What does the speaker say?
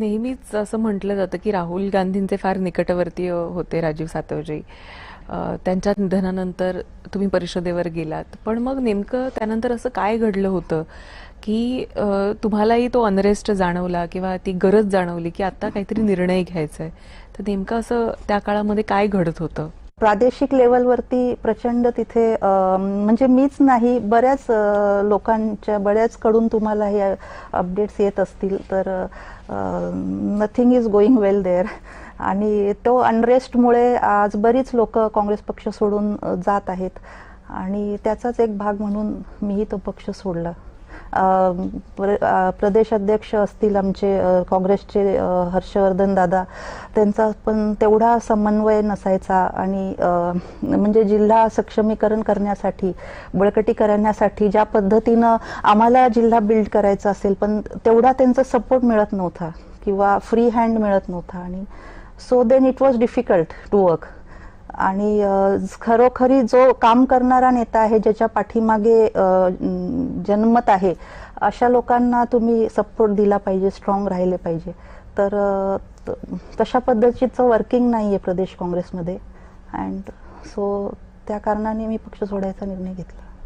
नेहमीच असं म्हटलं जातं की राहुल गांधींचे फार निकटवर्तीय होते राजीव सातवजी. त्यांच्या निधनानंतर तुम्ही परिषदेवर गेलात, पण मग नेमकं त्यानंतर असं काय घडलं होतं की तुम्हालाही तो अनरेस्ट जाणवला किंवा ती गरज जाणवली की आता काहीतरी निर्णय घ्यायचा आहे? तर नेमकं असं त्या काळामध्ये काय घडत होतं? प्रादेशिक लेवलवरती प्रचंड तिथे म्हणजे मीच नाही, बऱ्याच लोकांच्या बऱ्याच कडून तुम्हाला हे अपडेट्स येत असतील, तर nothing is going well there. आणि तो अनरेस्टमुळे आज बरीच लोक काँग्रेस पक्ष सोडून जात आहेत आणि त्याचाच एक भाग म्हणून मीही तो पक्ष सोडला. प्रदेश अध्यक्ष असतील आमचे काँग्रेसचे हर्षवर्धन दादा, त्यांचा पण तेवढा समन्वय नसायचा आणि म्हणजे जिल्हा सक्षमीकरण करण्यासाठी, बळकटी करण्यासाठी ज्या पद्धतीनं आम्हाला जिल्हा बिल्ड करायचा असेल, पण तेवढा त्यांचा सपोर्ट मिळत नव्हता किंवा फ्री हँड मिळत नव्हता. आणि so then it was difficult to work. आणि खरोखरी जो काम करणारा नेता आहे, ज्याच्या पाठीमागे जनमत आहे, अशा लोकांना तुम्ही सपोर्ट दिला पाहिजे, स्ट्रॉंग राहिले पाहिजे. तर तशा पद्धतीचं वर्किंग नाही आहे प्रदेश काँग्रेसमध्ये. अँड सो त्या कारणाने मी पक्ष सोडायचा निर्णय घेतला.